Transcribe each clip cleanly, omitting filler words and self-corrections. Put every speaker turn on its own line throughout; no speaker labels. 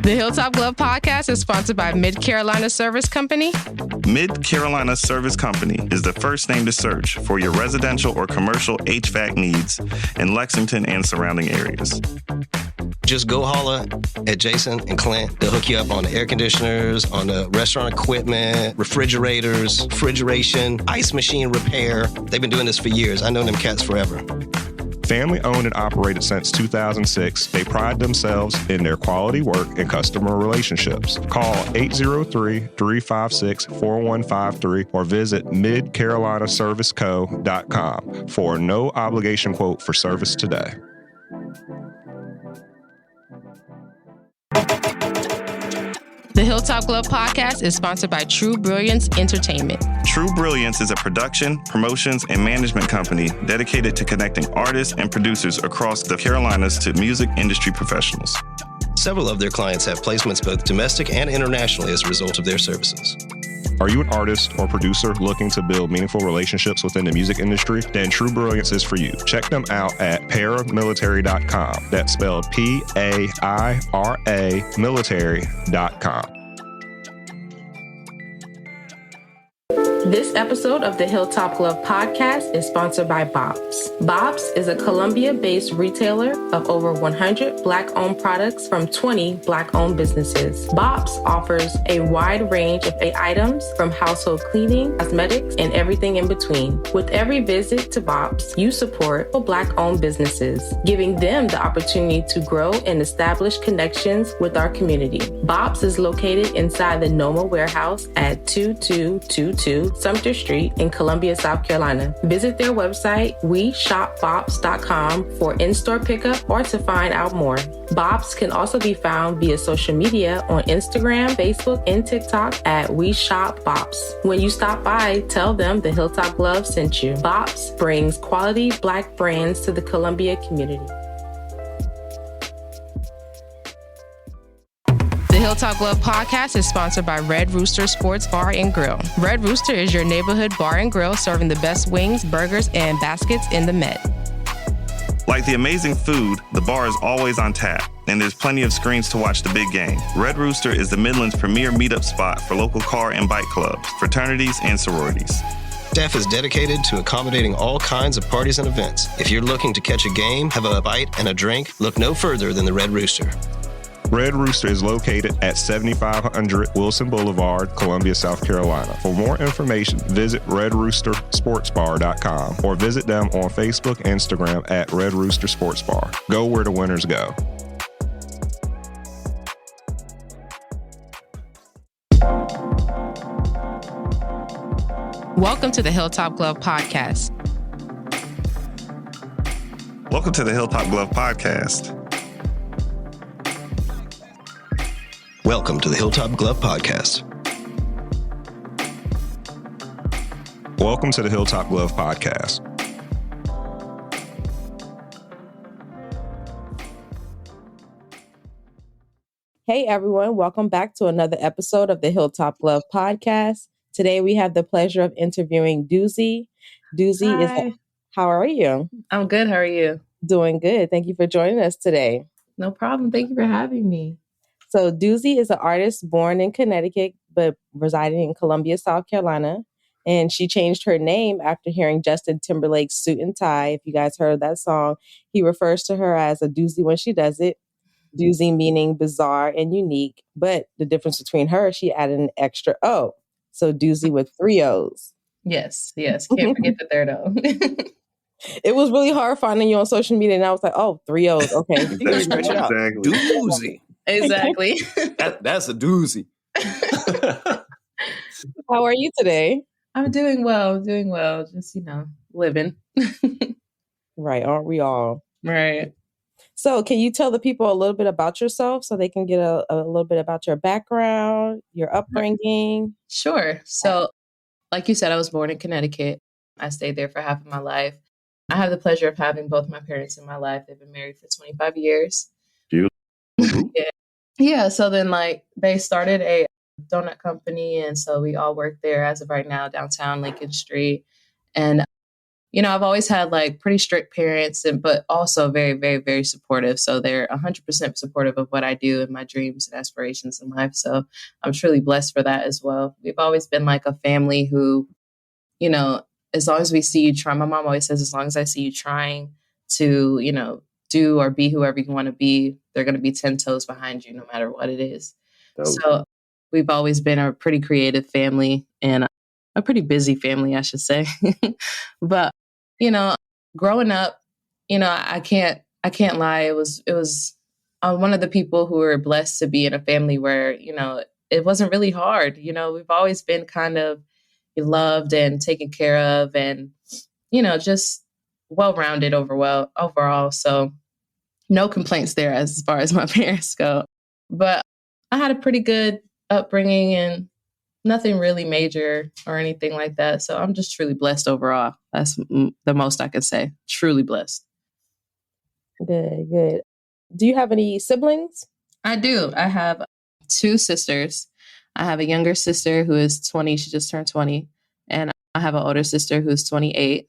The Hilltop Glove Podcast is sponsored by Mid Carolina Service Company.
Mid Carolina Service Company is the first name to search for your residential or commercial HVAC needs in Lexington and surrounding areas.
Just go holla at Jason and Clint. They'll hook you up on the air conditioners, on the restaurant equipment, refrigerators, refrigeration, ice machine repair. They've been doing this for years. I know them cats forever.
Family owned and operated since 2006, they pride themselves in their quality work and customer relationships. Call 803-356-4153 or visit midcarolinaserviceco.com for a no obligation quote for service today.
The Hilltop Glove Podcast is sponsored by True Brilliance Entertainment.
True Brilliance is a production, promotions, and management company dedicated to connecting artists and producers across the Carolinas to music industry professionals.
Several of their clients have placements both domestic and internationally as a result of their services.
Are you an artist or producer looking to build meaningful relationships within the music industry? Then True Brilliance is for you. Check them out at paramilitary.com. That's spelled P-A-I-R-A military.com.
This episode of the Hilltop Glove Podcast is sponsored by Bob's. Bob's is a Columbia-based retailer of over 100 Black-owned products from 20 Black-owned businesses. Bob's offers a wide range of items from household cleaning, cosmetics, and everything in between. With every visit to Bob's, you support Black-owned businesses, giving them the opportunity to grow and establish connections with our community. Bob's is located inside the Noma warehouse at 2222 Sumter Street in Columbia, South Carolina. Visit their website, weshopbobs.com for in-store pickup or to find out more. Bob's can also be found via social media on Instagram, Facebook, and TikTok at weshopbobs. When you stop by, tell them the Hilltop Glove sent you. Bob's brings quality Black brands to the Columbia community. The Hilltop Glove Podcast is sponsored by Red Rooster Sports Bar and Grill. Red Rooster is your neighborhood bar and grill serving the best wings, burgers, and baskets in the Met.
Like the amazing food, the bar is always on tap, and there's plenty of screens to watch the big game. Red Rooster is the Midland's premier meetup spot for local car and bike clubs, fraternities, and sororities.
Staff is dedicated to accommodating all kinds of parties and events. If you're looking to catch a game, have a bite, and a drink, look no further than the Red Rooster.
Red Rooster is located at 7500 Wilson Boulevard, Columbia, South Carolina. For more information, visit redroostersportsbar.com or visit them on Facebook and Instagram at Red Rooster Sports Bar. Go where the winners go.
Welcome to the Hilltop Glove Podcast.
Welcome to the Hilltop Glove Podcast.
Welcome to the Hilltop Glove Podcast.
Welcome to the Hilltop Glove Podcast.
Hey everyone, welcome back to another episode of the Hilltop Glove Podcast. Today we have the pleasure of interviewing Dooozy.
Hi.
How are you?
I'm good. How are you?
Doing good. Thank you for joining us today.
No problem. Thank you for having me.
So Dooozy is an artist born in Connecticut, but residing in Columbia, South Carolina. And she changed her name after hearing Justin Timberlake's Suit and Tie. If you guys heard that song, he refers to her as a doozy when she does it. Dooozy meaning bizarre and unique. But the difference between her, she added an extra O. So Dooozy with 3 O's.
Yes. Can't forget the third O.
It was really hard finding you on social media. And I was like, 3 O's. Okay.
Exactly.
Dooozy.
Exactly.
That's a doozy.
How are you today?
I'm doing well. Just, living.
Right. Aren't we all?
Right.
So can you tell the people a little bit about yourself so they can get a little bit about your background, your upbringing?
Sure. So like you said, I was born in Connecticut. I stayed there for half of my life. I have the pleasure of having both my parents in my life. They've been married for 25 years. Yeah. So then they started a donut company. And so we all work there as of right now, downtown Lincoln Street. And, I've always had like pretty strict parents, but also very, very, very supportive. So they're 100% supportive of what I do and my dreams and aspirations in life. So I'm truly blessed for that as well. We've always been like a family who, you know, as long as we see you try, my mom always says, as long as I see you trying to, do or be whoever you want to be, they're going to be 10 toes behind you, no matter what it is.
Dope.
So we've always been a pretty creative family and a pretty busy family, I should say. But, growing up, I can't lie. It was one of the people who were blessed to be in a family where, it wasn't really hard. We've always been kind of loved and taken care of and, just well-rounded overall. So no complaints there as far as my parents go. But I had a pretty good upbringing and nothing really major or anything like that. So I'm just truly blessed overall. That's the most I can say. Truly blessed.
Good. Do you have any siblings?
I do. I have 2 sisters. I have a younger sister who is 20. She just turned 20. And I have an older sister who's 28.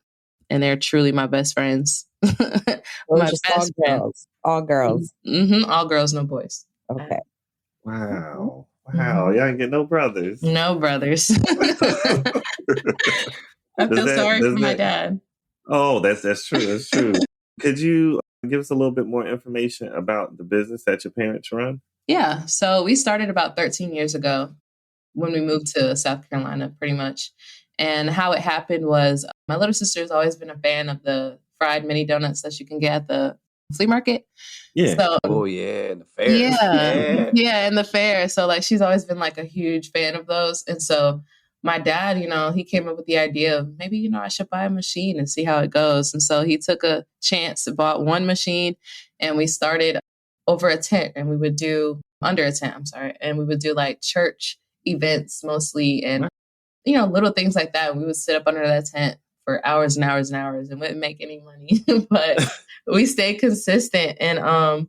And they're truly my best friends.
Or just all girls? All girls.
Mm-hmm. All girls, no boys.
Okay.
Wow. Y'all ain't get no brothers.
No brothers. I feel sorry for my dad.
Oh, that's true. That's true. Could you give us a little bit more information about the business that your parents run?
Yeah. So we started about 13 years ago when we moved to South Carolina, pretty much. And how it happened was my little sister's always been a fan of the fried mini donuts that you can get at the flea market.
Yeah.
So,
in the fair.
Yeah, in the fair. So like she's always been like a huge fan of those. And so my dad, he came up with the idea of maybe, I should buy a machine and see how it goes. And so he took a chance, bought one machine, and we started over a tent, and we would do under a tent, I'm sorry. And we would do like church events mostly and, little things like that. We would sit up under that tent for hours and hours and hours and wouldn't make any money, but we stayed consistent and,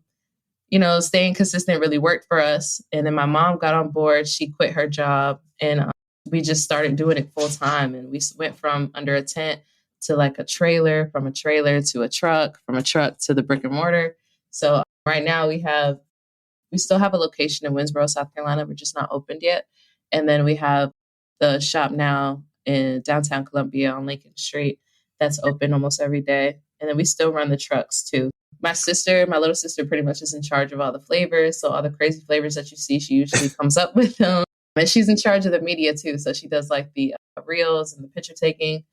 staying consistent really worked for us. And then my mom got on board. She quit her job and we just started doing it full time. And we went from under a tent to like a trailer, from a trailer to a truck, from a truck to the brick and mortar. So right now we still have a location in Winsboro, South Carolina. We're just not opened yet. And then we have the shop now in downtown Columbia on Lincoln Street that's open almost every day. And then we still run the trucks too. My little sister pretty much is in charge of all the flavors. So all the crazy flavors that you see, she usually comes up with them. And she's in charge of the media too. So she does like the reels and the picture taking.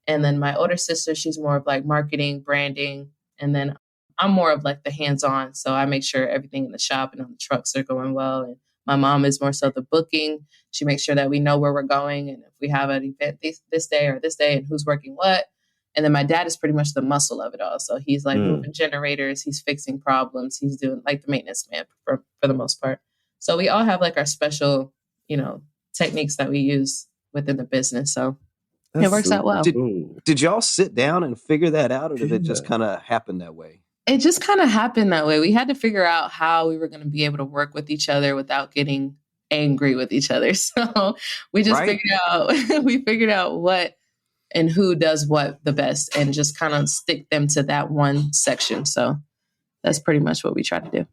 And then my older sister, she's more of like marketing, branding. And then I'm more of like the hands-on. So I make sure everything in the shop and on the trucks are going well. And my mom is more so the booking. She makes sure that we know where we're going and if we have an event this day or this day and who's working what. And then my dad is pretty much the muscle of it all. So he's like moving generators, he's fixing problems, he's doing like the maintenance man for the most part. So we all have like our special, techniques that we use within the business. So it works out well.
Did y'all sit down and figure that out, or did it just kind of happen that way?
It just kind of happened that way. We had to figure out how we were going to be able to work with each other without getting angry with each other. So we just figured out what and who does what the best and just kind of stick them to that one section. So that's pretty much what we try to do.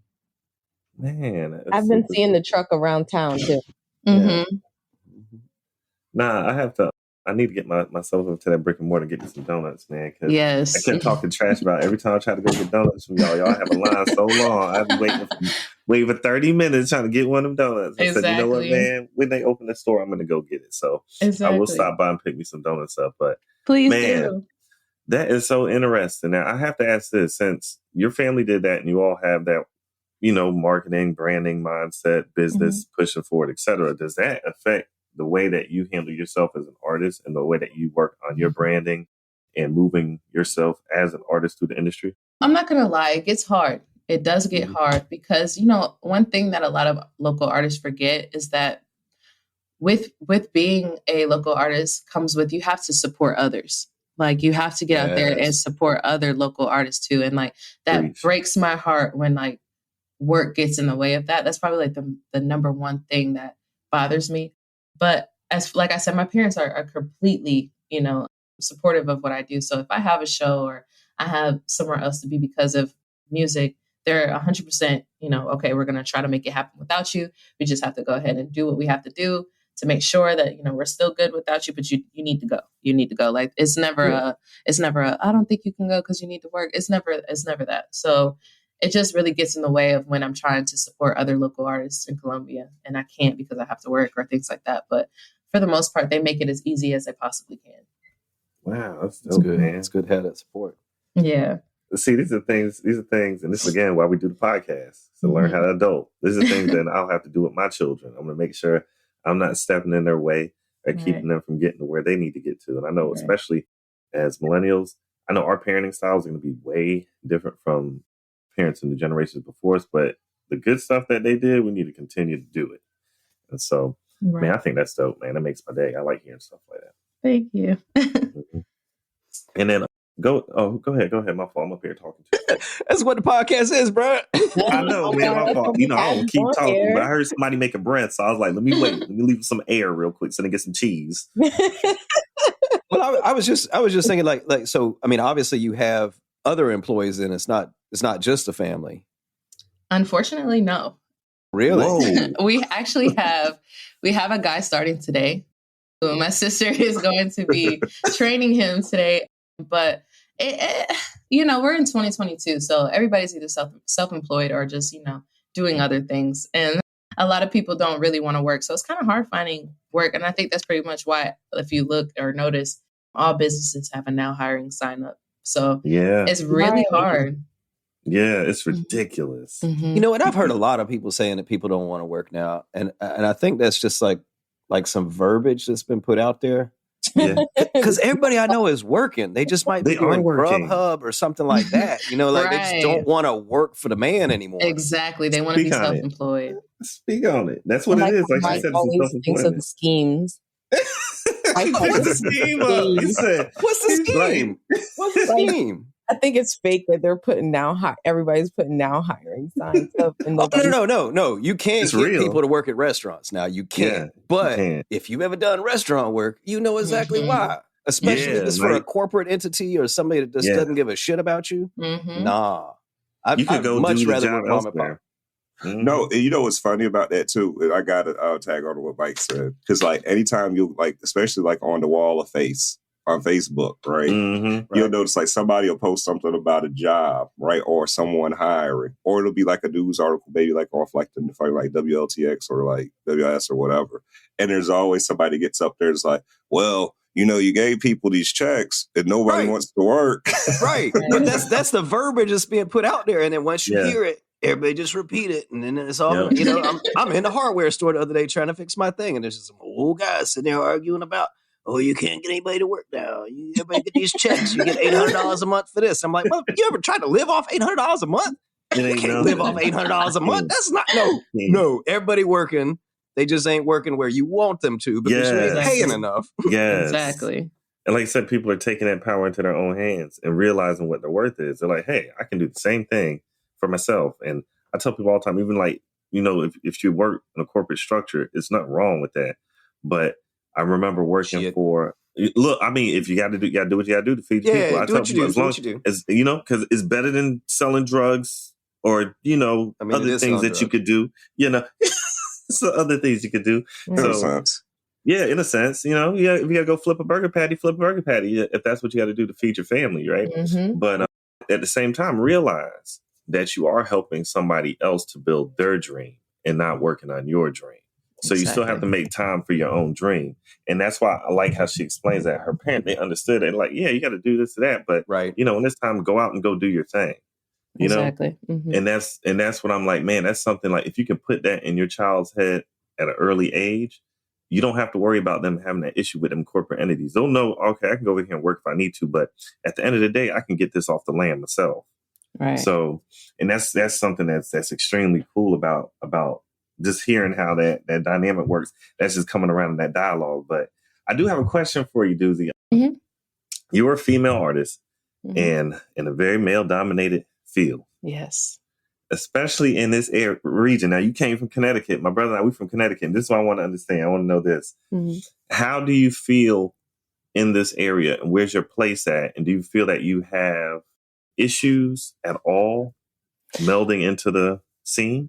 Man,
I've been seeing the truck around town too.
Mm-hmm.
Nah, I need to get myself up to that brick and mortar, get me some donuts, man. Cause
yes.
I kept talking trash about every time I try to go get donuts from y'all. Y'all have a line so long. I've been waiting for 30 minutes trying to get one of them donuts. I said, you know what, man? When they open the store, I'm going to go get it. So I will stop by and pick me some donuts up. But
please
do. That is so interesting. Now, I have to ask this, since your family did that and you all have that, marketing, branding mindset, business, pushing forward, et cetera, does that affect the way that you handle yourself as an artist and the way that you work on your branding and moving yourself as an artist through the industry?
I'm not going to lie. It gets hard. It does get hard because, one thing that a lot of local artists forget is that with being a local artist comes with, you have to support others. Like you have to get out there and support other local artists too. And like that breaks my heart when like work gets in the way of that. That's probably like the number one thing that bothers me. But like I said, my parents are completely, supportive of what I do. So if I have a show or I have somewhere else to be because of music, they're 100%, okay, we're going to try to make it happen without you. We just have to go ahead and do what we have to do to make sure that, we're still good without you, but you need to go. You need to go. Like, it's never I don't think you can go because you need to work. It's never that. So it just really gets in the way of when I'm trying to support other local artists in Colombia, and I can't because I have to work or things like that. But for the most part, they make it as easy as they possibly can.
Wow, that's good, man.
It's good to have that support.
Yeah.
See, these are things, and this is again why we do the podcast, to learn how to adult. These are things that I'll have to do with my children. I'm going to make sure I'm not stepping in their way or keeping them from getting to where they need to get to. And I know, especially as millennials, I know our parenting styles are going to be way different from parents in the generations before us, but the good stuff that they did, we need to continue to do it. And so, man, I think that's dope, man. That makes my day. I like hearing stuff like that.
Thank you.
And then go ahead. My fault. I'm up here talking to you.
That's what the podcast is, bro.
I know, man. My fault. I don't keep talking, but I heard somebody make a breath, so I was like, let me wait. Let me leave some air real quick so they get some cheese.
Well, I was just thinking like so. I mean, obviously you have other employees, and it's not just a family.
Unfortunately, no.
Really?
We actually have a guy starting today. My sister is going to be training him today, but we're in 2022, so everybody's either self-employed or just, doing other things. And a lot of people don't really want to work. So it's kind of hard finding work. And I think that's pretty much why, if you look or notice, all businesses have a now hiring sign up. So it's really hard.
Yeah, it's ridiculous.
Mm-hmm.
And I've heard a lot of people saying that people don't want to work now. And I think that's just like some verbiage that's been put out there.
Yeah.
Because everybody I know is working. They just might be doing Grubhub or something like that. They just don't want to work for the man anymore.
Exactly. They want to be self-employed.
Speak on it. That's what it is. Like
Mike
you said,
always thinks of the schemes.
What's the scheme up? He said,
what's the scheme? What's the scheme?
I think it's fake that they're putting everybody's putting now hiring signs up.
No. You can't get
real.
people to work at restaurants now. You can't. But if you've ever done restaurant work, you know exactly why. Especially if it's for a corporate entity or somebody that just doesn't give a shit about you.
Mm-hmm.
Nah.
I'd much rather work
elsewhere. No, and you know what's funny about that too? I got to tag on to what Mike said. Because anytime you especially on the wall of on Facebook, right? You'll notice somebody will post something about a job, right? Or someone hiring. Or it'll be a news article, maybe off the WLTX or WS or whatever. And there's always somebody gets up there that's like, well, you gave people these checks and nobody wants to work.
Right. But that's the verbiage that's being put out there. And then once you hear it, everybody just repeat it. And then it's all, I'm in the hardware store the other day trying to fix my thing. And there's just some old guys sitting there arguing about, oh, you can't get anybody to work now. Everybody get these checks. You get $800 a month for this. I'm like, well, you ever tried to live off $800 a month? You can't live off $800 a month. That's not, no. Everybody working. They just ain't working where you want them to because you ain't paying enough.
Yes.
Exactly.
And like I said, people are taking that power into their own hands and realizing what their worth is. They're like, hey, I can do the same thing for myself. And I tell people all the time, even if you work in a corporate structure, it's not wrong with that. But I remember working if you got to do what you got to do to feed the people. I tell people as long as, because it's better than selling drugs or, other things that you could do, so other things you could do.
In a sense.
Yeah, in a sense, if you got to go flip a burger patty, if that's what you got to do to feed your family, right?
Mm-hmm.
But at the same time, realize that you are helping somebody else to build their dream and not working on your dream. So you still have to make time for your own dream. And that's why I like how she explains that. Her parents, they understood it. Like, yeah, you got to do this or that. But, when it's time, go out and go do your thing.
Exactly. Mm-hmm.
And that's what I'm like, man, that's something if you can put that in your child's head at an early age, you don't have to worry about them having that issue with them corporate entities. They'll know, okay, I can go over here and work if I need to. But at the end of the day, I can get this off the land myself.
Right.
So, and that's something that's extremely cool about just hearing how that dynamic works. That's just coming around in that dialogue. But I do have a question for you, Dooozy.
Mm-hmm.
You're a female artist and in a very male-dominated field.
Yes.
Especially in this region. Now, you came from Connecticut. My brother and I, we're from Connecticut. This is what I want to understand. I want to know this.
Mm-hmm.
How do you feel in this area, and where's your place at? And do you feel that you have issues at all melding into the scene?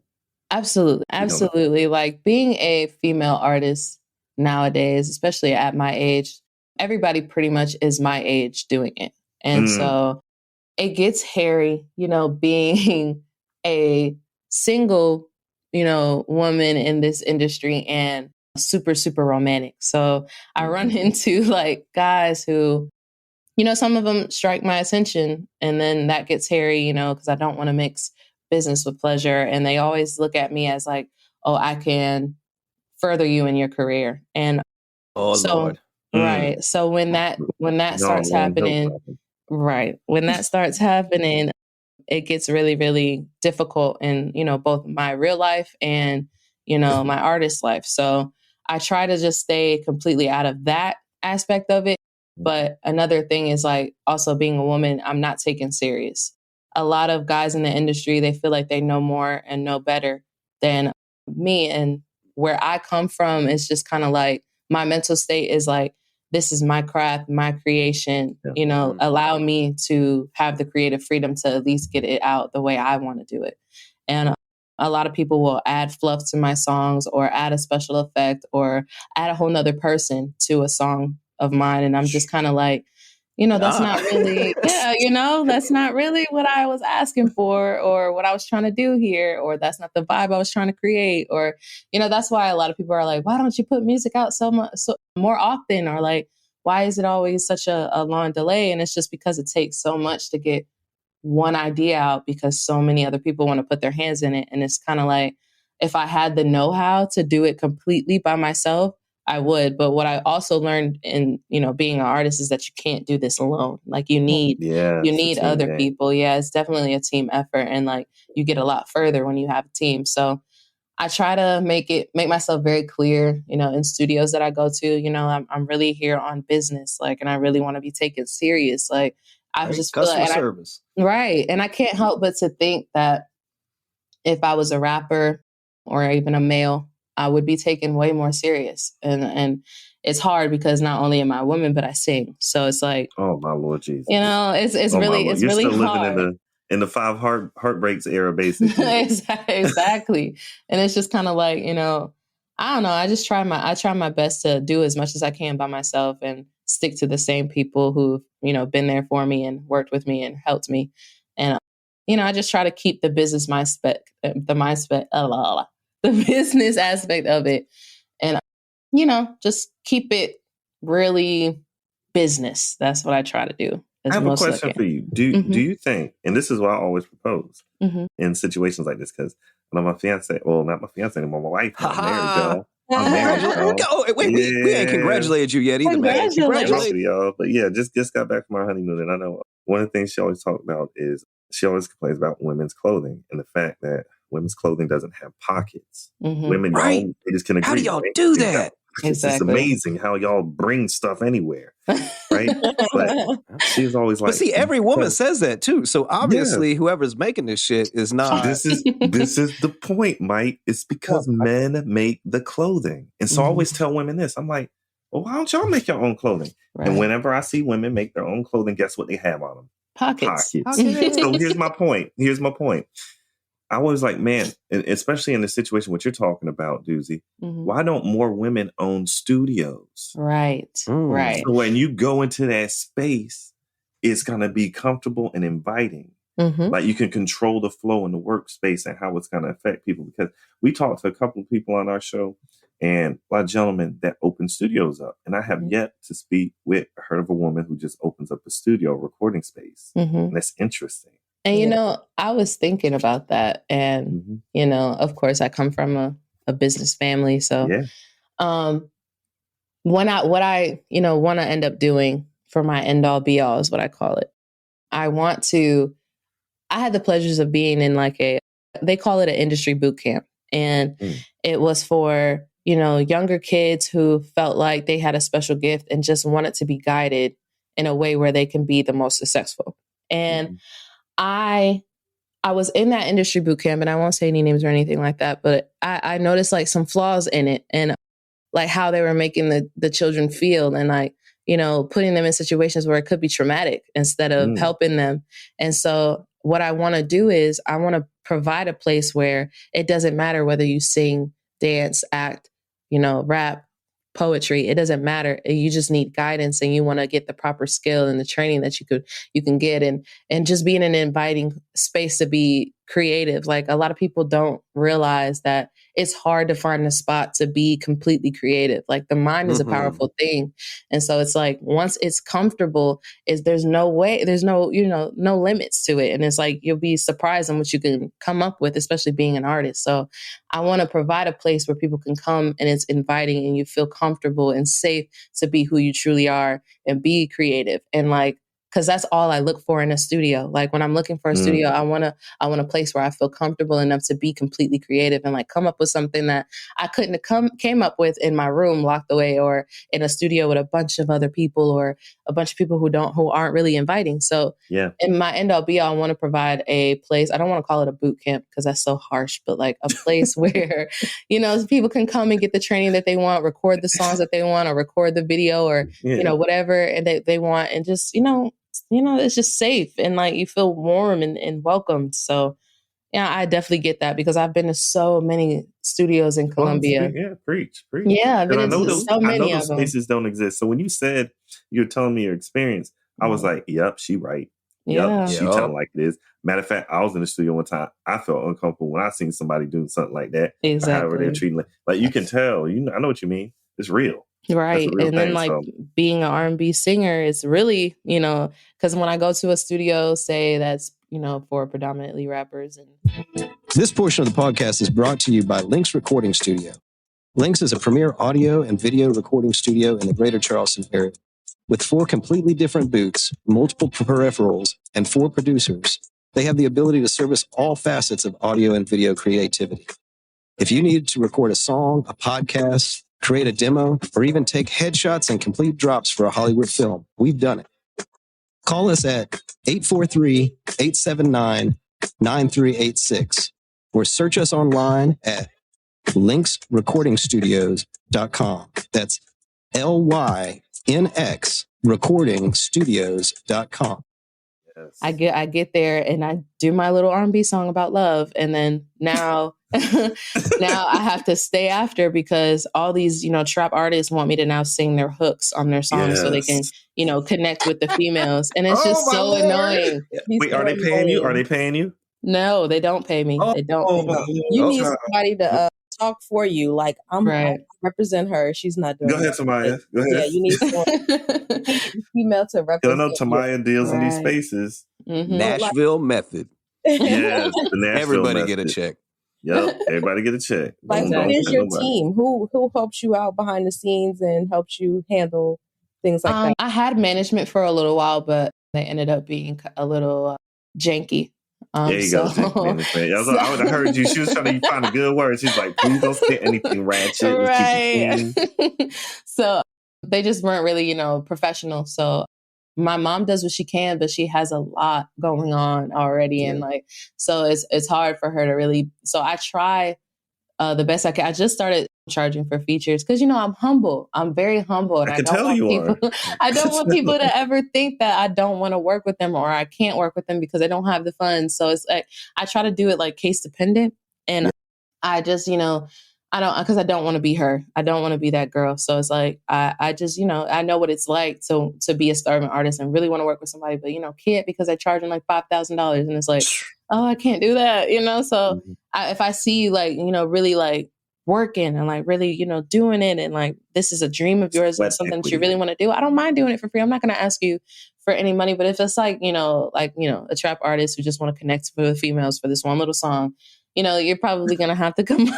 Absolutely. Absolutely. Like being a female artist nowadays, especially at my age, everybody pretty much is my age doing it. And so it gets hairy, being a single, woman in this industry and super, super romantic. So I run into like guys who, some of them strike my attention and then that gets hairy, because I don't want to mix business with pleasure. And they always look at me as like, oh, I can further you in your career. And
Lord.
Right. So when that starts happening, right. When that starts happening, it gets really, really difficult in, both my real life and, my artist life. So I try to just stay completely out of that aspect of it. But another thing is like also being a woman, I'm not taken serious. A lot of guys in the industry, they feel like they know more and know better than me. And where I come from is just kind of like my mental state is like, this is my craft, my creation, allow me to have the creative freedom to at least get it out the way I want to do it. And a lot of people will add fluff to my songs or add a special effect or add a whole nother person to a song of mine. And I'm just kind of like, that's not really, that's not really what I was asking for or what I was trying to do here, or that's not the vibe I was trying to create. Or, that's why a lot of people are like, why don't you put music out so more often? Or like, why is it always such a long delay? And it's just because it takes so much to get one idea out because so many other people want to put their hands in it. And it's kind of like, if I had the know-how to do it completely by myself, I would. But what I also learned in, being an artist is that you can't do this alone. Like you need other people. Yeah, it's definitely a team effort. And like you get a lot further when you have a team. So I try to make myself very clear, in studios that I go to, I'm really here on business. Like, and I really want to be taken serious. Like I just feel
customer service.
Right. And I can't help but to think that if I was a rapper or even a male, I would be taken way more serious. And it's hard because not only am I a woman, but I sing. So it's like,
oh my Lord Jesus.
It's really hard.
Living in the five heartbreaks era, basically.
Exactly. And it's just kind of like, I don't know. I try my best to do as much as I can by myself and stick to the same people who've, been there for me and worked with me and helped me. And, I just try to keep the business the business aspect of it. And, just keep it really business. That's what I try to do.
I have a question for you. Do you think, and this is what I always propose in situations like this, because when I'm my fiance, well, not my fiance anymore, my wife, I'm married, y'all. I'm married, y'all.
Oh, wait, we ain't congratulated you yet either, man.
Congratulations,
y'all. But yeah, just got back from our honeymoon, and I know one of the things she always talks about is she always complains about women's clothing and the fact that women's clothing doesn't have pockets. Women,
right?
Y'all, they just can agree.
How do y'all do that?
Exactly.
It's amazing how y'all bring stuff anywhere, right? But she's always like,
but see, every woman says that too. So obviously, whoever's making this shit is not.
This is the point, Mike. It's because men make the clothing, and so I always tell women this. I'm like, well, why don't y'all make your own clothing? Right. And whenever I see women make their own clothing, guess what they have on them?
Pockets.
So here's my point. I was like, man, especially in the situation what you're talking about, Dooozy, why don't more women own studios?
Right. Right.
So when you go into that space, it's going to be comfortable and inviting. Like you can control the flow in the workspace and how it's going to affect people. Because we talked to a couple of people on our show and a lot of gentlemen that open studios up. And I have yet to speak with, heard of a woman who just opens up a studio recording space. And that's interesting.
And, I was thinking about that. And, of course, I come from a business family. So what I want to end up doing for my end all be all is what I call it. I had the pleasures of being in they call it an industry boot camp. And it was for, younger kids who felt like they had a special gift and just wanted to be guided in a way where they can be the most successful. And I was in that industry boot camp, and I won't say any names or anything like that, but I noticed some flaws in it and how they were making the children feel. And putting them in situations where it could be traumatic instead of helping them. And so what I want to do is I want to provide a place where it doesn't matter whether you sing, dance, act, rap, poetry. It doesn't matter. You just need guidance, and you want to get the proper skill and the training that you can get, and just be in an inviting space to be creative. Like, a lot of people don't realize that it's hard to find a spot to be completely creative. Like, the mind is a powerful thing. And so it's like, once it's comfortable, there's no no limits to it. And it's like, you'll be surprised on what you can come up with, especially being an artist. So I want to provide a place where people can come and it's inviting and you feel comfortable and safe to be who you truly are and be creative. And like, because that's all I look for in a studio. Like, when I'm looking for a studio, I want a place where I feel comfortable enough to be completely creative and like come up with something that I couldn't have came up with in my room locked away, or in a studio with a bunch of other people, or a bunch of people who aren't really inviting. So in my end all be all, I want to provide a place. I don't want to call it a boot camp because that's so harsh, but like a place where, people can come and get the training that they want, record the songs that they want, or record the video, or, whatever and they want. And just, it's just safe, and like you feel warm and welcomed. So yeah, I definitely get that, because I've been to so many studios in Colombia.
Preach.
Yeah, I've been to so many
I know
of
those spaces don't exist. So when you said you were telling me your experience, I was like, yep, she right. Yep, she telling like it is. Matter of fact, I was in the studio one time. I felt uncomfortable when I seen somebody doing something like that.
Exactly.
However they're treating like you can tell. I know what you mean. It's real.
Right. And then being an R&B singer is really, because when I go to a studio, say that's, for predominantly rappers.
This portion of the podcast is brought to you by Lynx Recording Studio. Lynx is a premier audio and video recording studio in the greater Charleston area. With 4 completely different booths, multiple peripherals, and 4 producers, they have the ability to service all facets of audio and video creativity. If you need to record a song, a podcast, create a demo, or even take headshots and complete drops for a Hollywood film, we've done it. Call us at 843-879-9386 or search us online at lynxrecordingstudios.com. That's LYNX recordingstudios.com.
I get there and I do my little R&B song about love, and then now I have to stay after, because all these trap artists want me to now sing their hooks on their songs so they can connect with the females, and it's just so annoying.
Wait, are they paying you? Are they paying you?
No, they don't pay me. They don't pay me.
You need somebody to talk for you. Like, I represent her. She's not doing
Go ahead, Tamaya. Go ahead.
Yeah, you need someone female to represent.
I know Tamaya deals in these spaces.
Mm-hmm.
Nashville method.
Yes,
everybody get a check.
Yep, everybody get a check.
Like, who is your team? Who helps you out behind the scenes and helps you handle things like that?
I had management for a little while, but they ended up being a little janky.
There you go. I heard you. She was trying to find a good word. She's like, please don't say anything ratchet.
Right. So they just weren't really, professional. So my mom does what she can, but she has a lot going on already. Yeah. And so it's hard for her to really, so I try the best I can. I just started charging for features because, I'm humble. I'm very humble. And I don't want people to ever think that I don't want to work with them or I can't work with them because I don't have the funds. So it's like, I try to do it like case dependent. And I just, because I don't want to be her. I don't want to be that girl. So it's like, I just, I know what it's like to be a starving artist and really want to work with somebody, but, can't because they're charging like $5,000. And it's like, oh, I can't do that, So if I see you really working and really, doing it and this is a dream of yours and something that you really want to do, I don't mind doing it for free. I'm not going to ask you for any money. But if it's a trap artist who just want to connect with females for this one little song, you're probably going to have to come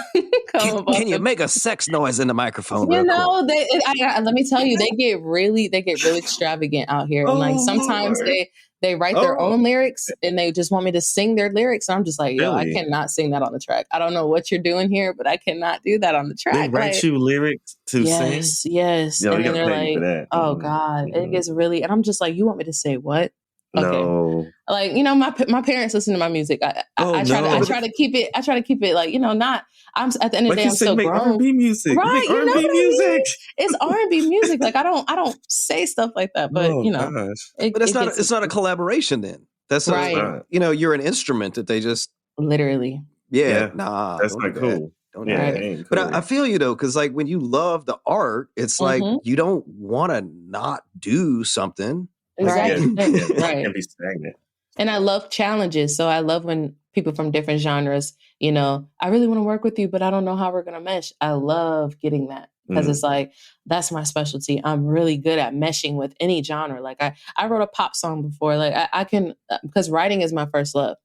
Can you make a sex noise in the microphone?
Let me tell you, they get really extravagant out here. And sometimes they write their own lyrics and they just want me to sing their lyrics. And I'm just like, yo, I cannot sing that on the track. I don't know what you're doing here, but I cannot do that on the track.
They write you lyrics to sing?
Yes.
Yo,
and then they're like, oh God, it gets really, and I'm just like, you want me to say what?
No.
Like, my parents listen to my music. I try to keep it like, not, I'm at the end of the day, I'm still grown.
R&B music.
Right.
You make R&B music.
I mean? It's R&B music. Like I don't say stuff like that, but
gosh.
But it's not a collaboration then. That's
right.
You're an instrument that they just
literally.
Yeah. Nah.
That's not cool.
Don't do that.
Cool.
But I feel you though, because like when you love the art, it's like you don't want to not do something.
Exactly.
Right. Can't be stagnant.
And I love challenges. So I love when people from different genres, I really want to work with you, but I don't know how we're going to mesh. I love getting that because it's like, that's my specialty. I'm really good at meshing with any genre. Like I wrote a pop song before. Like I can, because writing is my first love.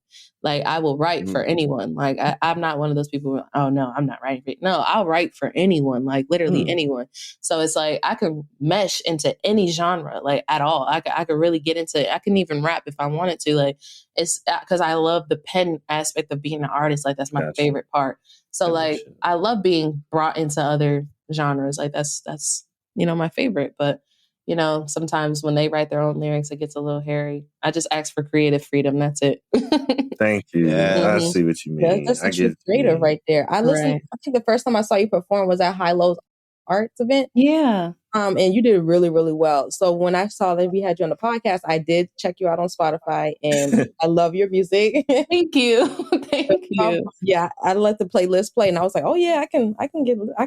Like I will write for anyone. Like I'm not one of those people. Oh no, I'm not writing. No, I'll write for anyone. Like literally anyone. So it's like I can mesh into any genre, like at all. I could really get into. I can even rap if I wanted to. Like it's because I love the pen aspect of being an artist. Like that's my favorite part. So like I love being brought into other genres. Like that's my favorite. But sometimes when they write their own lyrics, it gets a little hairy. I just ask for creative freedom. That's it.
Thank you. I see what you mean.
That's creative right there. I listened. I think the first time I saw you perform was at High Lows Arts event.
Yeah.
And you did really, really well. So when I saw that we had you on the podcast, I did check you out on Spotify, and I love your music.
Thank you. Thank you.
Yeah, I let the playlist play, and I was like, oh yeah, I can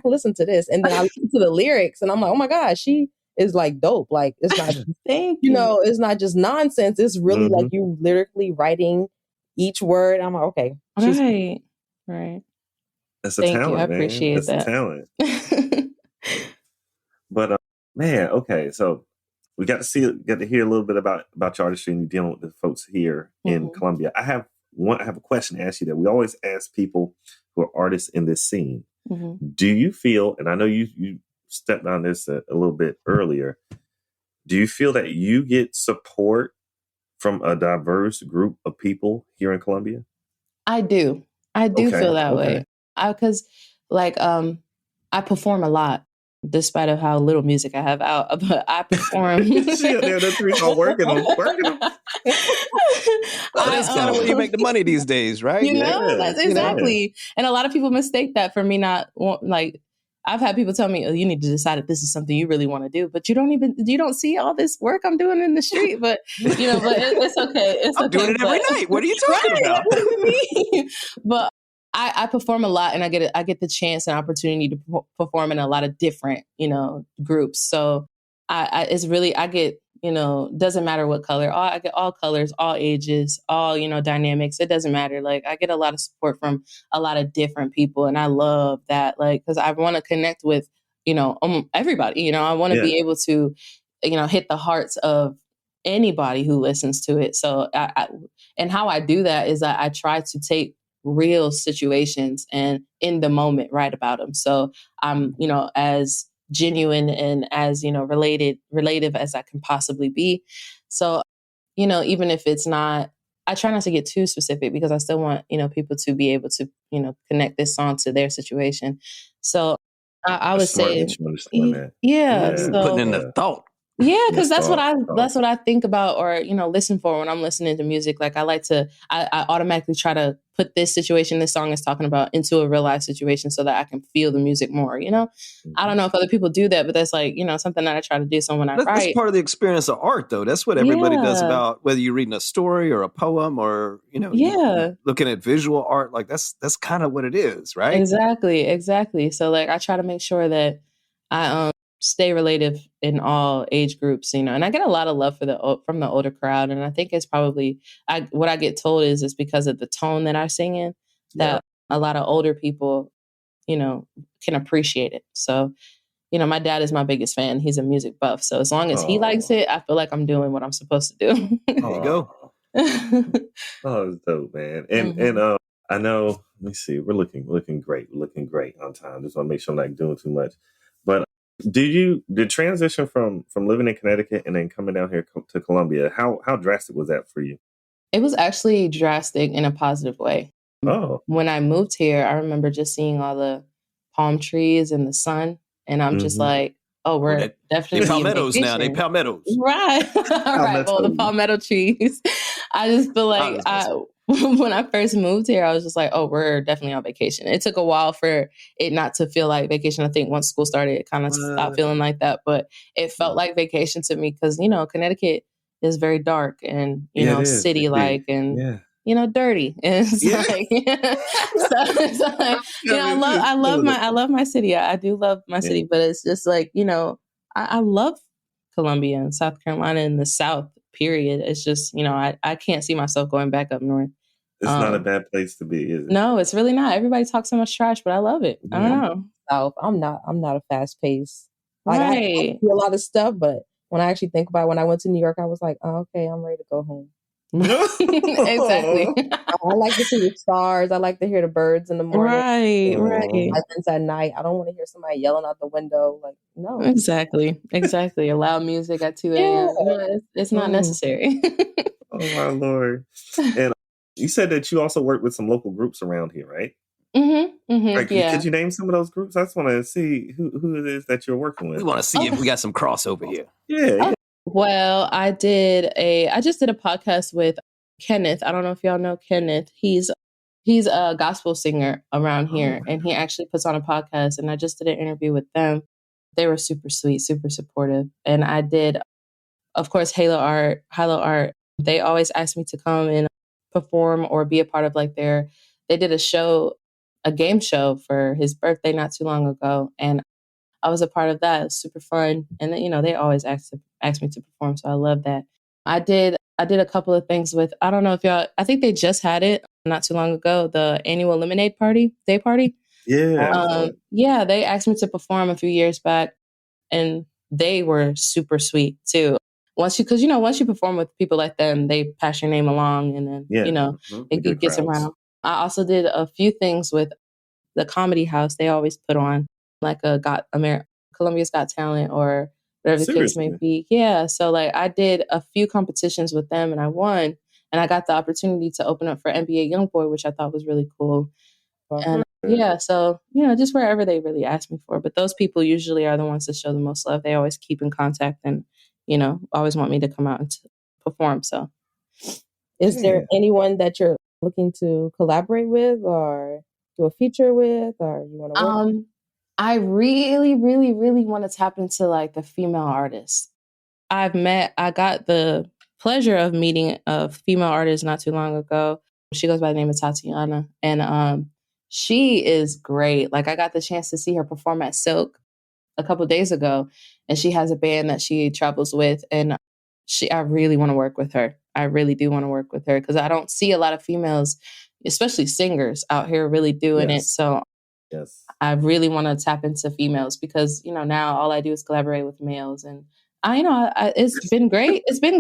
listen to this, and then I listened to the lyrics, and I'm like, oh my gosh, she is like dope. Like it's not, it's not just nonsense. It's really like you literally writing each word. I'm like, okay,
right.
That's a talent, man.
I appreciate that.
That's a talent. But man, okay, so we got to hear a little bit about your artistry and you dealing with the folks here in Columbia. I have a question to ask you that we always ask people who are artists in this scene. Do you feel, and I know you stepped on this a little bit earlier, do you feel that you get support from a diverse group of people here in Columbia?
I do feel that way. Because I perform a lot. Despite of how little music I have out, but I perform.
That's working them.
That's kind of where you make the money these days, right?
That's exactly. And a lot of people mistake that for me not like. I've had people tell me, "Oh, you need to decide if this is something you really want to do," but you don't see all this work I'm doing in the street. But but it's okay.
I'm doing it every night. What are you talking about?
But I perform a lot, and I get the chance and opportunity to perform in a lot of different, groups. So it's really, I get, doesn't matter what color, I get all colors, all ages, all, dynamics. It doesn't matter. Like I get a lot of support from a lot of different people. And I love that, like, cause I want to connect with, everybody, I want to be able to, hit the hearts of anybody who listens to it. So and how I do that is I try to take real situations and in the moment write about them. So I'm, as genuine and as, relative as I can possibly be. So, even if it's not, I try not to get too specific because I still want, people to be able to, connect this song to their situation. So I would say, yeah. So,
putting in the thought.
Yeah, because that's what I think about or, listen for when I'm listening to music. Like I automatically try to put this situation this song is talking about into a real life situation so that I can feel the music more, I don't know if other people do that, but that's like, something that I try to do. So when I write.
That's part of the experience of art, though. That's what everybody does about whether you're reading a story or a poem or, looking at visual art. Like that's kind of what it is, right?
Exactly. So like I try to make sure that I stay relative in all age groups, and I get a lot of love from the older crowd. And I think it's probably, what I get told is because of the tone that I sing in, that a lot of older people, can appreciate it. So, my dad is my biggest fan. He's a music buff. So as long as he likes it, I feel like I'm doing what I'm supposed to do.
There you go.
It's dope, man. And I know, let me see, we're looking great. We're looking great on time. Just want to make sure I'm not doing too much. But the transition from living in Connecticut and then coming down here to Columbia, how drastic was that for you?
It was actually drastic in a positive way.
Oh.
When I moved here, I remember just seeing all the palm trees and the sun. And I'm just like, oh, we're definitely
they palmettos now. They palmettos.
Right. All right. Well, the palmetto trees. I just feel like when I first moved here, I was just like, oh, we're definitely on vacation. It took a while for it not to feel like vacation. I think once school started, it kind of stopped feeling like that. But it felt like vacation to me because, you know, Connecticut is very dark and, you know, city-like and, you know, dirty. And it's like, it's like, you know, I love my city. I do love my city, but it's just like, you know, I love Columbia and South Carolina and the South, period. It's just, you know, I can't see myself going back up north.
It's not a bad place to be, is it?
No, it's really not. Everybody talks so much trash, but I love it. I don't know.
South, I'm not a fast pace. Like I do a lot of stuff, but when I actually think about it, when I went to New York, I was like, oh, okay, I'm ready to go home.
Exactly.
I like to see the stars. I like to hear the birds in the morning.
Right.
Silence at night. I don't want to hear somebody yelling out the window. Like, no.
Exactly. Loud music at 2 a.m. No, it's not necessary.
Oh my Lord. And you said that you also work with some local groups around here, right? Like, could you name some of those groups? I just want to see who it is that you're working with.
We want to see if we got some crossover here.
Yeah.
Well, I just did a podcast with Kenneth. I don't know if y'all know Kenneth. He's a gospel singer around here, and he actually puts on a podcast. And I just did an interview with them. They were super sweet, super supportive. And I did, of course, Halo Art. They always ask me to come and perform or be a part of like they did a game show for his birthday not too long ago, and I was a part of that. It was super fun. And, you know, they always ask me to perform. So I love that. I did a couple of things with, I don't know if y'all, I think they just had it not too long ago, the annual Lemonade Day Party.
Yeah.
Yeah, they asked me to perform a few years back, and they were super sweet too. Once you perform with people like them, they pass your name along, and then, you know, it gets around. I also did a few things with the Comedy House. They always put on like Columbia's Got Talent or whatever the case may be. Yeah. So like I did a few competitions with them and I won, and I got the opportunity to open up for NBA Youngboy, which I thought was really cool. And yeah, so, you know, just wherever they really ask me for. But those people usually are the ones that show the most love. They always keep in contact and, you know, always want me to come out and perform. So
is there anyone that you're looking to collaborate with or do a feature with, or you want to work?
I really, really, really want to tap into like the female artists. I got the pleasure of meeting a female artist not too long ago. She goes by the name of Tatiana, and she is great. Like I got the chance to see her perform at Silk a couple of days ago, and she has a band that she travels with, and I really want to work with her. I really do want to work with her because I don't see a lot of females, especially singers, out here really doing it. So I really want to tap into females because, you know, now all I do is collaborate with males, and it's been great. It's been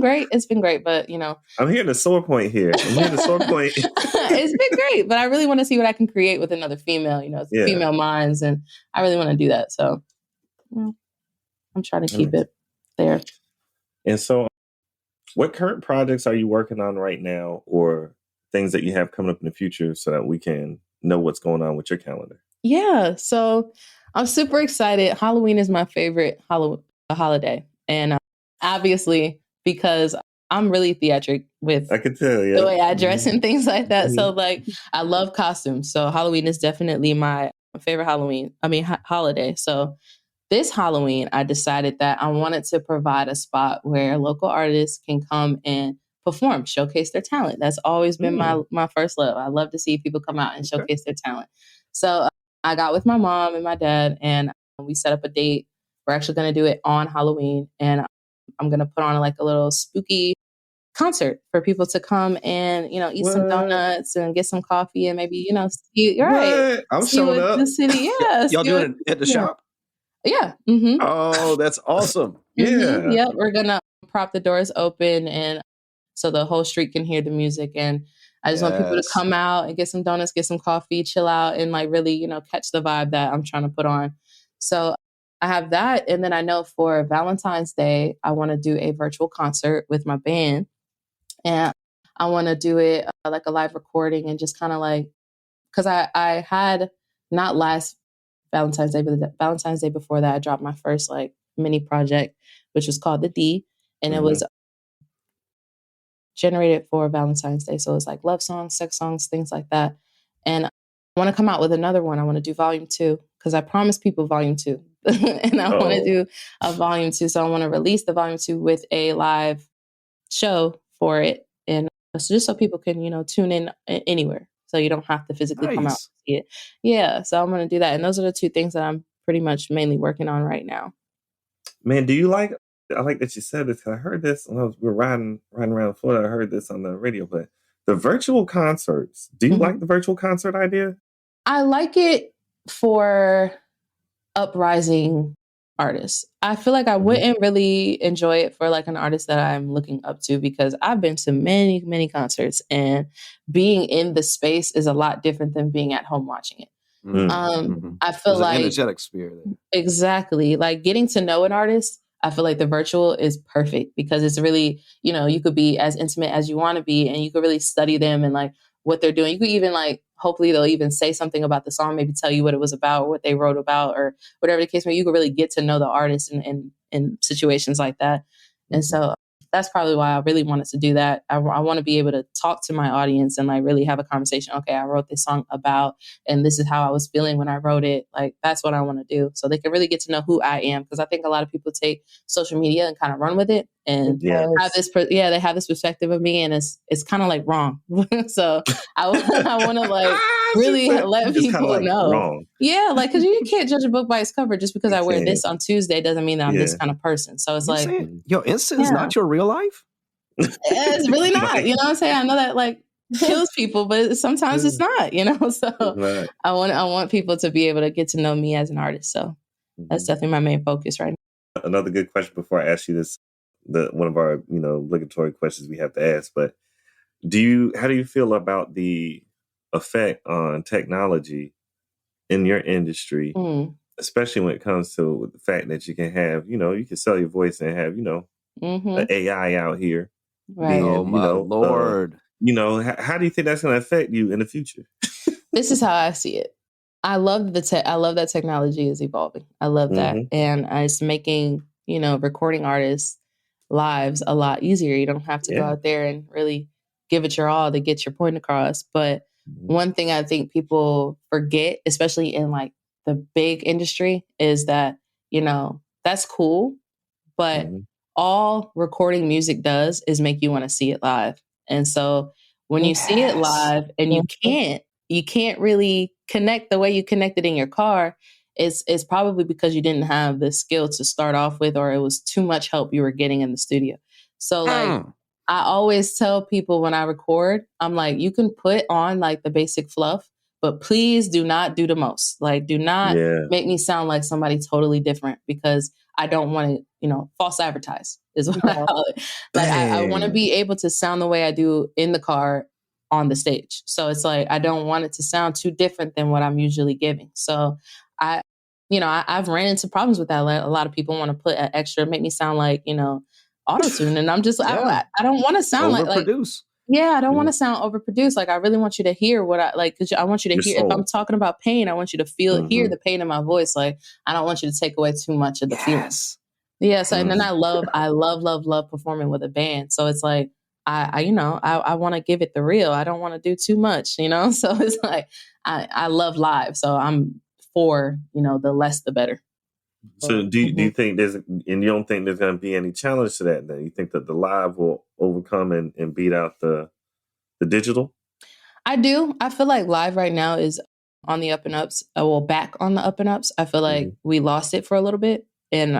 great. But, you know,
I'm hearing the sore point here.
It's been great, but I really want to see what I can create with another female, you know, female minds. And I really want to do that. So, you know, I'm trying to keep it there.
And so what current projects are you working on right now, or things that you have coming up in the future so that we can know what's going on with your calendar?
Yeah. So I'm super excited. Halloween is my favorite holiday. And obviously, because I'm really theatric with
I can tell,
the way I dress and things like that. So like, I love costumes. So Halloween is definitely my favorite holiday. So this Halloween, I decided that I wanted to provide a spot where local artists can come and perform, showcase their talent. That's always been my first love. I love to see people come out and showcase their talent. So I got with my mom and my dad, and we set up a date. We're actually going to do it on Halloween, and I'm going to put on like a little spooky concert for people to come and, you know, eat some donuts and get some coffee and maybe, you know,
I'm showing up.
The city,
y'all doing it at the shop?
Yeah.
Oh, that's awesome.
Yeah. Yep. We're going to prop the doors open, and so the whole street can hear the music. And I just want people to come out and get some donuts, get some coffee, chill out, and like really, you know, catch the vibe that I'm trying to put on. So I have that. And then I know for Valentine's Day, I want to do a virtual concert with my band. And I want to do it like a live recording and just kind of like, because I had not last Valentine's Day, but the Valentine's Day before that, I dropped my first like mini project, which was called The D. And it
Mm-hmm.
was generated for Valentine's Day. So it's like love songs, sex songs, things like that. And I want to come out with another one. I want to do volume 2 because I promised people volume 2. And I want to do a volume 2. So I want to release the volume 2 with a live show for it. And so just so people can, you know, tune in anywhere. So you don't have to physically come out and see it. Yeah. So I'm going to do that. And those are the 2 things that I'm pretty much mainly working on right now.
Man, do you like, I like that you said this, 'cause I heard this when we were riding around Florida. I heard this on the radio, but the virtual concerts, do you like the virtual concert idea?
I like it for uprising artists. I feel like I wouldn't really enjoy it for like an artist that I'm looking up to, because I've been to many, many concerts, and being in the space is a lot different than being at home watching it. I feel
There's
like
an energetic spirit there.
Exactly. Like getting to know an artist, I feel like the virtual is perfect because it's really, you know, you could be as intimate as you want to be, and you could really study them and like what they're doing. You could even like, hopefully they'll even say something about the song, maybe tell you what it was about, or what they wrote about, or whatever the case may be. You could really get to know the artist in situations like that. And so that's probably why I really wanted to do that. I want to be able to talk to my audience and like really have a conversation. Okay, I wrote this song about, and this is how I was feeling when I wrote it. Like, that's what I want to do. So they can really get to know who I am. Because I think a lot of people take social media and kind of run with it and have this, they have this perspective of me, and it's kind of like wrong. So I want to like really let people know.
Wrong.
Yeah, like, because you can't judge a book by its cover. Just because I wear this on Tuesday doesn't mean that I'm this kind of person. So it's like,
yo, Insta is not your real life?
It's really not. You know what I'm saying? I know that like kills people, but sometimes it's not, you know? So I want people to be able to get to know me as an artist. So that's definitely my main focus right now.
Another good question before I ask you this, one of our, you know, obligatory questions we have to ask, but how do you feel about the effect on technology in your industry, especially when it comes to the fact that you can have, you know, you can sell your voice and have, you know, an AI out here.
Right.
Being,
Oh my Lord.
You know, how do you think that's going to affect you in the future?
This is how I see it. I love that technology is evolving. I love that. And it's making, you know, recording artists' lives a lot easier. You don't have to go out there and really give it your all to get your point across. But one thing I think people forget, especially in like the big industry, is that, you know, that's cool, but all recording music does is make you want to see it live. And so when you see it live and you can't really connect the way you connected in your car, it's probably because you didn't have the skill to start off with, or it was too much help you were getting in the studio. So like, I always tell people when I record, I'm like, you can put on like the basic fluff, but please do not do the most. Like, do not make me sound like somebody totally different, because I don't want to, you know, false advertise is what I call it. Like, I want to be able to sound the way I do in the car on the stage. So it's like, I don't want it to sound too different than what I'm usually giving. So I've ran into problems with that. Like, a lot of people want to put an extra, make me sound like, you know, auto-tune. And I'm just, I don't want to sound like, I don't want to sound overproduced. Like, I really want you to hear what I like, because I want you to hear, if I'm talking about pain, I want you to hear the pain in my voice. Like, I don't want you to take away too much of the feelings. Yeah. So, and then I love performing with a band. So it's like, I want to give it the real. I don't want to do too much, you know? So it's like, I love live. So I'm for, you know, the less, the better.
So do you think and you don't think there's going to be any challenge to that then? You think that the live will overcome and beat out the digital?
I do. I feel like live right now is on the up and ups. Back on the up and ups. I feel like we lost it for a little bit, and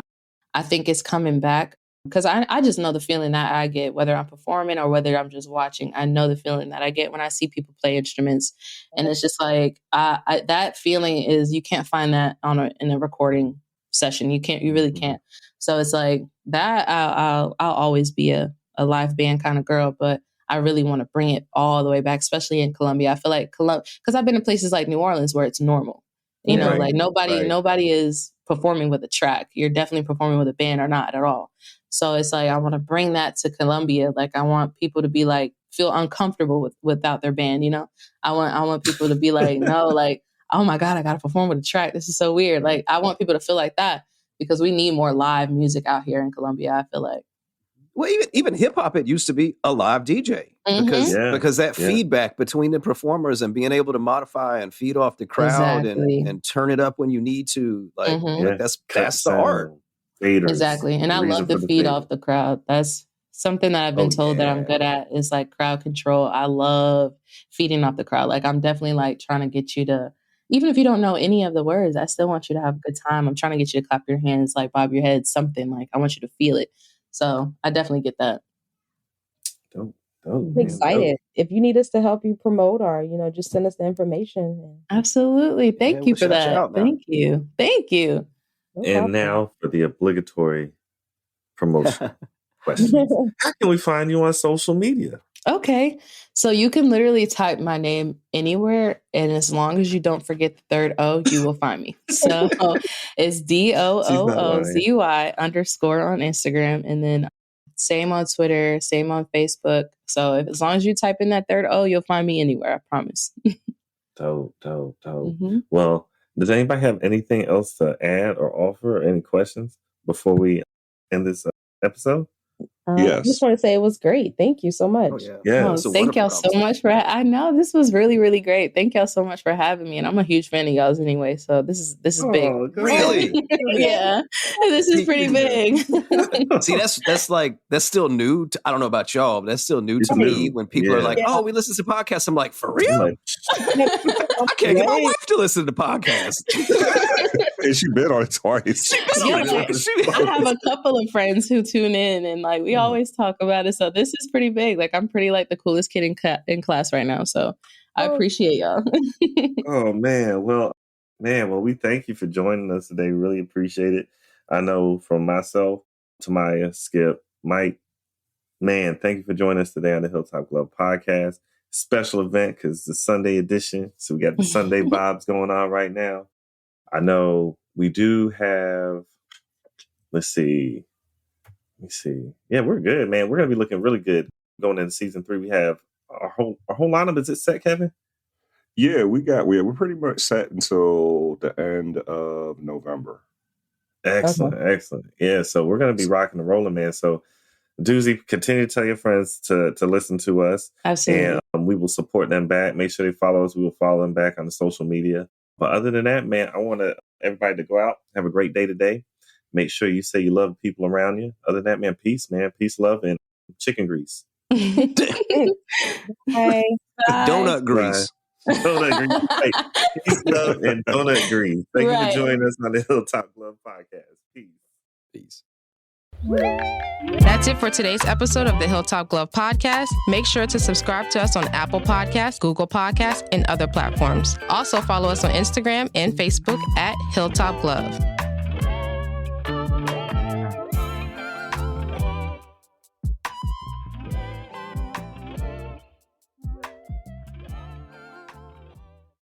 I think it's coming back, because I just know the feeling that I get, whether I'm performing or whether I'm just watching. I know the feeling that I get when I see people play instruments, and it's just like that feeling is, you can't find that in a recording session. You really can't. So it's like that. I'll always be a live band kind of girl, but I really want to bring it all the way back, especially in Colombia. I feel like because I've been in places like New Orleans where it's normal. You know, like nobody is performing with a track. You're definitely performing with a band, or not at all. So it's like, I want to bring that to Colombia. Like, I want people to be like, feel uncomfortable without their band. You know, I want people to be like, no, like, oh my God, I got to perform with a track. This is so weird. Like, I want people to feel like that. because we need more live music out here in Colombia, I feel like.
Well, even hip hop, it used to be a live DJ because that feedback between the performers and being able to modify and feed off the crowd and turn it up when you need to, like that's the art.
Faders,
exactly. And I love to feed off the crowd. That's something that I've been told that I'm good at, is like crowd control. I love feeding off the crowd. Like I'm definitely like trying to get you to, even if you don't know any of the words, I still want you to have a good time. I'm trying to get you to clap your hands, like bob your head, something. Like I want you to feel it. So I definitely get that.
I'm excited. If you need us to help you promote or, just send us the information.
Absolutely. Thank you for that. Thank you.
No problem. Now for the obligatory promotion question. How can we find you on social media?
Okay. So you can literally type my name anywhere. And as long as you don't forget the third O, you will find me. So it's DOOZY _ on Instagram. And then same on Twitter, same on Facebook. So as long as you type in that third O, you'll find me anywhere. I promise.
Dope. Mm-hmm. Well, does anybody have anything else to add or offer? Any questions before we end this episode?
Yes. I just want to say it was great. Thank you so much.
Thank y'all so much for. I know this was really, really great. Thank y'all so much for having me, and I'm a huge fan of y'all's anyway. So this is big.
Really?
Yeah, this is pretty big.
See, that's still new. I don't know about y'all, but that's still new to me. When people are like, "Oh, we listen to podcasts," I'm like, "For real?" I can't get my wife to listen to podcasts.
And she been on it twice.
I have a couple of friends who tune in, and like we always talk about it. So this is pretty big. Like I'm pretty like the coolest kid in class right now. So I appreciate y'all.
Oh man, well, we thank you for joining us today. Really appreciate it. I know from myself to Maya, Skip, Mike, man, thank you for joining us today on the Hilltop Glove podcast. Special event because it's the Sunday edition. So we got the Sunday vibes going on right now. I know we do have, let's see. Yeah, we're good, man. We're going to be looking really good going into season 3. We have our whole lineup. Is it set, Kevin?
Yeah, we're pretty much set until the end of November.
Excellent. Yeah, so we're going to be rocking and rolling, man. So Dooozy, continue to tell your friends to listen to us.
Absolutely.
And we will support them back. Make sure they follow us. We will follow them back on the social media. But other than that, man, I want everybody to go out, have a great day today. Make sure you say you love people around you. Other than that, man, peace, love, and chicken grease.
Bye.
Donut grease.
Donut grease. Right. Peace, love, and donut grease. Thank you for joining us on the Hilltop Glove podcast. Peace.
That's it for today's episode of the Hilltop Glove podcast. Make sure to subscribe to us on Apple Podcasts, Google Podcasts, and other platforms. Also follow us on Instagram and Facebook at Hilltop Glove.